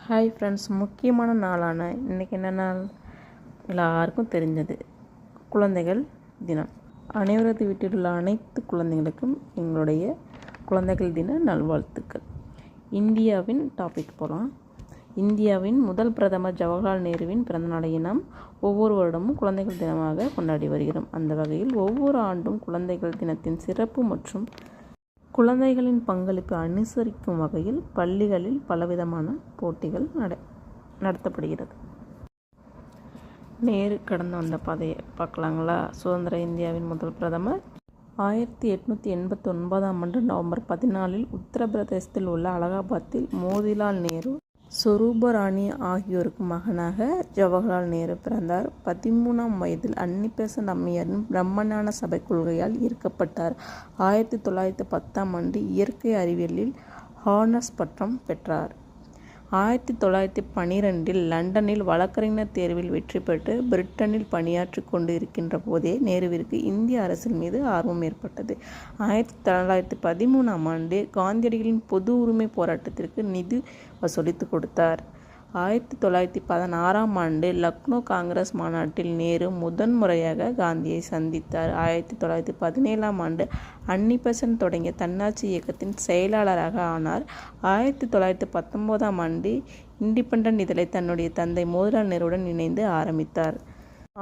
Hi friends, முக்கியமான நாளான இன்றைக்கி என்ன நாள்? எல்லாருக்கும் தெரிஞ்சது குழந்தைகள் தினம். அனைவரது வீட்டில் உள்ள அனைத்து குழந்தைகளுக்கும் எங்களுடைய குழந்தைகள் தின நல்வாழ்த்துக்கள். இந்தியாவின் டாபிக் போகலாம். இந்தியாவின் முதல் பிரதமர் ஜவஹர்லால் நேருவின் பிறந்தநாளை நாம் ஒவ்வொரு வருடமும் குழந்தைகள் தினமாக கொண்டாடி வருகிறோம். அந்த வகையில் ஒவ்வொரு ஆண்டும் குழந்தைகள் தினத்தின் சிறப்பு மற்றும் குழந்தைகளின் பங்களிப்பு அனுசரிக்கும் வகையில் பள்ளிகளில் பலவிதமான போட்டிகள் நடத்தப்படுகிறது. நேரு கடந்து வந்த பாதையை பார்க்கலாங்களா? சுதந்திர இந்தியாவின் முதல் பிரதமர் 1889 நவம்பர் 14 உத்தரப்பிரதேசத்தில் உள்ள அலகாபாத்தில் மோதிலால் நேரு, சொரூபராணி ஆகியோருக்கு மகனாக ஜவஹர்லால் நேரு பிறந்தார். 13ஆம் வயதில் அன்னி பெசன்ட் அம்மையாரின் பிரம்மஞான சபை கொள்கையால் ஈர்க்கப்பட்டார். 1910 இயற்கை அறிவியலில் ஹானர்ஸ் பட்டம் பெற்றார். 1912 லண்டனில் வழக்கறிஞர் தேர்வில் வெற்றி பெற்று பிரிட்டனில் பணியாற்றி கொண்டு இருக்கின்ற போதே நேருவிற்கு இந்திய அரசியல் மீது ஆர்வம் ஏற்பட்டது. 1913 காந்தியடிகளின் பொது உரிமை போராட்டத்திற்கு நிதி வசூலித்து கொடுத்தார். 1916 லக்னோ காங்கிரஸ் மாநாட்டில் நேரு முதன்முறையாக காந்தியை சந்தித்தார். 1917 அன்னி பெசன்ட் தொடங்கிய தன்னாட்சி இயக்கத்தின் செயலாளராக ஆனார். 1919 இண்டிபெண்டன்ட் இதழை தன்னுடைய தந்தை மோதிலால் நேருவுடன் இணைந்து ஆரம்பித்தார்.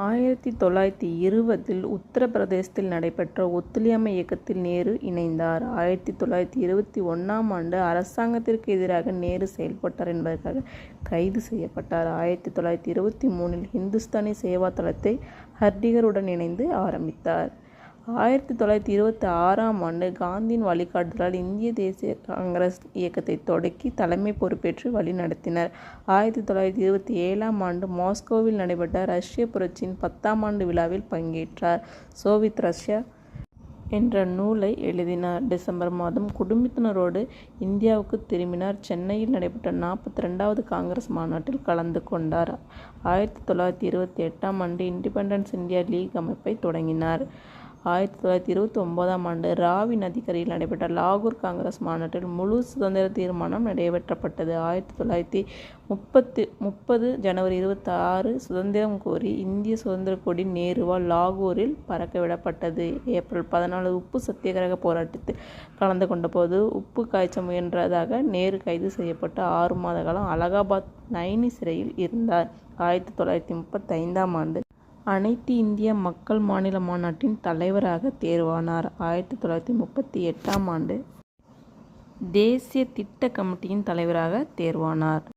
1920 உத்தரப்பிரதேசத்தில் நடைபெற்ற ஒத்துழையாமை இயக்கத்தில் நேரு இணைந்தார். 1921 அரசாங்கத்திற்கு எதிராக நேரு செயல்பட்டார் என்பதற்காக கைது செய்யப்பட்டார். 1923 ஹிந்துஸ்தானி சேவா தளத்தை ஹர்டிகருடன் இணைந்து ஆரம்பித்தார். 1926 காந்தியின் வழிகாட்டுதலால் இந்திய தேசிய காங்கிரஸ் இயக்கத்தை தொடக்கி தலைமை பொறுப்பேற்று வழி நடத்தினார். 1927 மாஸ்கோவில் நடைபெற்ற ரஷ்ய புரட்சியின் 10ஆம் ஆண்டு விழாவில் பங்கேற்றார். சோவியத் ரஷ்யா என்ற நூலை எழுதினார். டிசம்பர் மாதம் குடும்பத்தினரோடு இந்தியாவுக்கு திரும்பினார். சென்னையில் நடைபெற்ற 42வது காங்கிரஸ் மாநாட்டில் கலந்து கொண்டார். 1928 இண்டிபெண்டன்ஸ் இந்தியா லீக் அமைப்பை தொடங்கினார். 1929 ராவி நதிக்கரையில் நடைபெற்ற லாகூர் காங்கிரஸ் மாநாட்டில் முழு சுதந்திர தீர்மானம் நிறைவேற்றப்பட்டது. 1930 ஜனவரி 26 சுதந்திரம் கோரி இந்திய சுதந்திர கொடி நேருவால் லாகூரில் பறக்கவிடப்பட்டது. ஏப்ரல் 14 உப்பு சத்தியாகிரக போராட்டத்தில் கலந்து கொண்ட போது உப்பு காய்ச்ச முயன்றதாக நேரு கைது செய்யப்பட்டு 6 மாத காலம் அலகாபாத் நைனி சிறையில் இருந்தார். 1935 அனைத்து இந்திய மக்கள் மாநில மாநாட்டின் தலைவராக தேர்வானார். 1938 தேசிய திட்ட கமிட்டியின் தலைவராக தேர்வானார்.